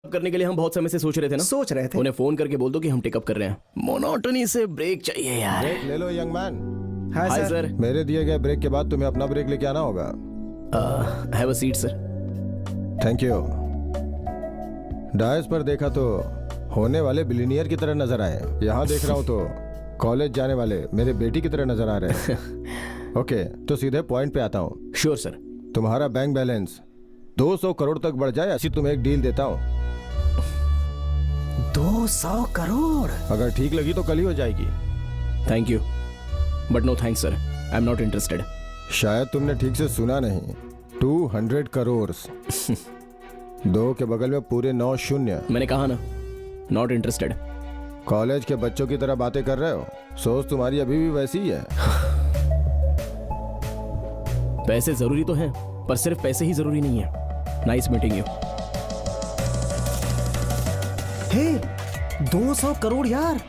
करने के लिए हम बहुत समय से सोच रहे थे ना। सोच रहे थे। उन्हें फोन करके बोल दो कि हम टेकअप कर रहे हैं। मोनोटनी से ब्रेक चाहिए यार। ब्रेक ले लो यंग मैन। हाय हाय सर। सर। मेरे दिए गए ब्रेक के बाद तुम्हें अपना ब्रेक लेके आना होगा। Have a seat sir. Thank you. Dais पर देखा तो होने वाले बिलियनियर की तरह नजर आए। यहाँ देख रहा हूँ तो कॉलेज जाने वाले मेरे बेटी की तरह नजर आ रहे हैं। ओके, तो सीधे पॉइंट पे आता हूँ। Sure sir. तुम्हारा बैंक बैलेंस 200 करोड़ तक बढ़ जाए ऐसी तुम्हें एक डील देता हूँ। 200 करोड़। अगर ठीक लगी तो कल ही हो जाएगी। Thank you but no thanks sir, I am not interested. शायद तुमने ठीक से सुना नहीं। 200 करोड़। 2 के बगल में पूरे 9 शून्य। मैंने कहा ना, नॉट इंटरेस्टेड। कॉलेज के बच्चों की तरह बातें कर रहे हो। सोच तुम्हारी अभी भी वैसी ही है। पैसे जरूरी तो हैं, पर सिर्फ पैसे ही जरूरी नहीं है। Nice meeting you. Hey 200 crore यार।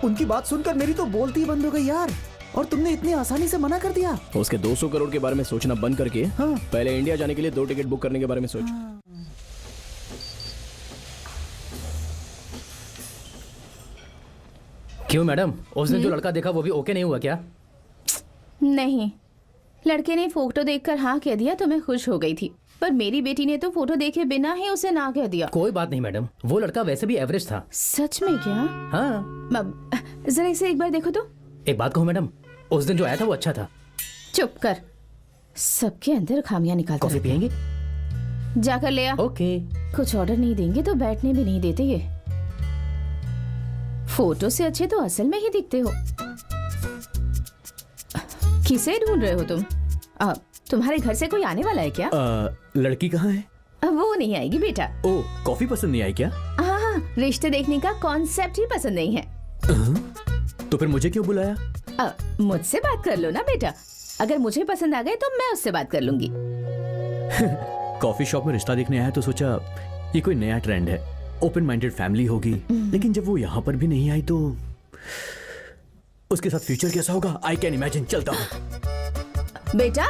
उनकी बात सुनकर मेरी तो बोलती ही बंद हो गई यार। और तुमने इतनी आसानी से मना कर दिया। उसके 200 करोड़ के बारे में सोचना बंद करके हाँ। पहले इंडिया जाने के लिए 2 टिकट बुक करने के बारे में सोच। क्यों मैडम, उस दिन जो लड़का देखा वो भी ओके नहीं हुआ क्या? नहीं, लड़के ने फोटो देखकर हाँ कह दिया तो मैं खुश हो गई थी, पर मेरी बेटी ने तो फोटो देखे बिना ही उसे ना कह दिया। कोई बात नहीं मैडम, वो लड़का वैसे भी एवरेज था। सच में क्या? हाँ। जरा इसे एक बार देखो तो। एक बात कहूँ मैडम, उस दिन जो आया था वो अच्छा था। चुप कर, सबके अंदर खामियां निकालते कॉफी रहते हैं। पियेंगे? जाकर ले आ। ओके। कुछ ऑर्डर नहीं देंगे तो बैठने भी नहीं देते ये। फोटो से अच्छे तो असल में ही दिखते हो। किसे ढूंढ रहे हो तुम? तुम्हारे घर से कोई आने वाला है क्या? लड़की कहाँ है? वो नहीं आएगी बेटा। ओ, कॉफी पसंद नहीं आई क्या? हाँ, रिश्ते देखने का कॉन्सेप्ट ही पसंद नहीं है। तो फिर मुझे क्यों बुलाया? मुझसे बात कर लो ना बेटा। अगर मुझे पसंद आ गए तो मैं उससे बात कर लूंगी। कॉफी शॉप में रिश्ता देखने आया तो सोचा ये कोई नया ट्रेंड है, ओपन माइंडेड फैमिली होगी। लेकिन जब वो यहाँ पर भी नहीं आई तो उसके साथ फ्यूचर कैसा होगा आई कैन इमेजिन। चलता हूँ बेटा।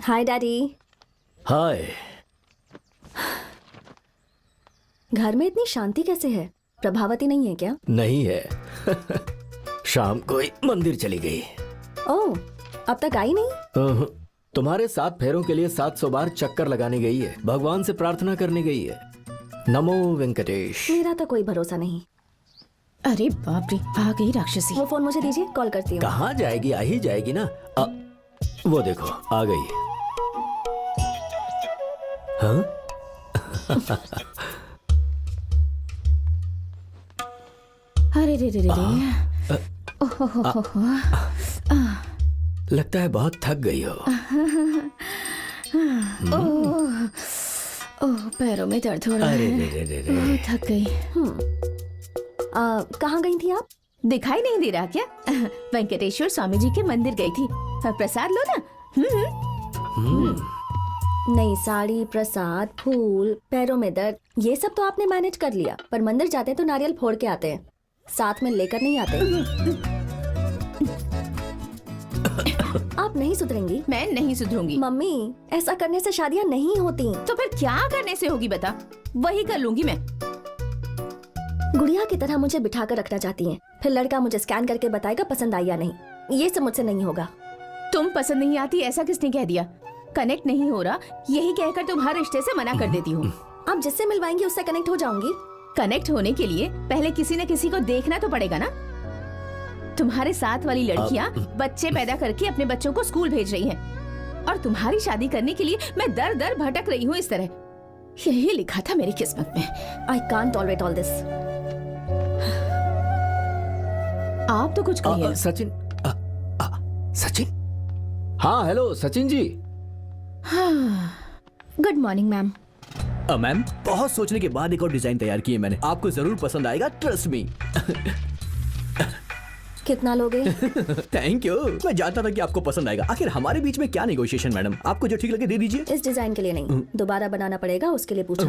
Hi daddy. हाय। घर में इतनी शांति कैसे है? प्रभावती नहीं है क्या? नहीं है। शाम को ही मंदिर चली गई। ओह, अब तक आई नहीं? तुम्हारे 7 फेरों के लिए 700 बार चक्कर लगाने गई है। भगवान से प्रार्थना करने गई है। नमो वेंकटेश। मेरा तो कोई भरोसा नहीं। अरे बाप रे, आ गई राक्षसी। वो फोन मुझे दीजिए, कॉल करती हूँ। कहाँ जाएगी? आ ही जाएगी ना। वो देखो आ गई। हाँ? अरे रे रे रे रे। लगता है बहुत थक गई हो। ओह, पैरों में दर्द हो रहा अरे है। रे रे रे रे। थक गई। कहाँ गई थी आप? दिखाई नहीं दे रहा क्या? वेंकटेश्वर स्वामी जी के मंदिर गई थी। प्रसाद लो ना। नई साड़ी, प्रसाद, फूल, पैरों में दर्द, ये सब तो आपने मैनेज कर लिया। पर मंदिर जाते हैं तो नारियल फोड़ के आते हैं, साथ में लेकर नहीं आते। आप नहीं सुधरेंगी? मैं नहीं सुधरूंगी। मम्मी, ऐसा करने से शादियां नहीं होती। तो फिर क्या करने से होगी बता? वही कर लूंगी मैं। गुड़िया की तरह मुझे बिठा कर रखना चाहती हैं। फिर लड़का मुझे स्कैन करके बताएगा पसंद आई या नहीं। ये सब मुझसे नहीं होगा। तुम पसंद नहीं आती ऐसा किसने कह दिया? कनेक्ट नहीं हो रहा यही कहकर तुम हर रिश्ते से मना कर देती हो। आप जिससे मिलवाएंगी उससे कनेक्ट हो जाऊंगी। कनेक्ट होने के लिए पहले किसी न किसी को देखना तो पड़ेगा ना। तुम्हारे साथ वाली लड़कियां बच्चे पैदा करके अपने बच्चों को स्कूल भेज रही हैं, और तुम्हारी शादी करने के लिए मैं दर दर भटक रही हूँ इस तरह। यही लिखा था मेरी किस्मत में। I can't tolerate all this. आप तो कुछ कहिए। सचिन। सचिन। हाँ hello Sachin ji. Good morning ma'am. Ma'am, बहुत सोचने के बाद एक और डिजाइन तैयार की है मैंने। आपको जरूर पसंद आएगा, ट्रस्ट मी। कितना लोगे? Thank you. मैं जानता था कि आपको पसंद आएगा। आखिर हमारे बीच में क्या नेगोशिएशन मैडम? आपको जो ठीक लगे दे दीजिए। इस डिजाइन के लिए नहीं, दोबारा बनाना पड़ेगा, उसके लिए पूछा।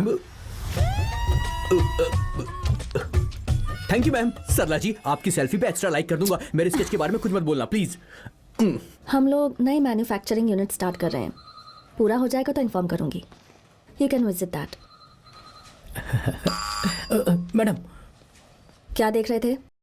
Thank you ma'am. Sarla ji, आपकी सेल्फी पे एक्स्ट्रा लाइक कर दूंगा। मेरे स्केच के बारे में कुछ मत बोलना प्लीज। हम लोग नई मैन्युफैक्चरिंग यूनिट स्टार्ट कर रहे हैं, पूरा हो जाएगा तो इन्फॉर्म करूंगी। You can visit that. Madam क्या देख रहे थे?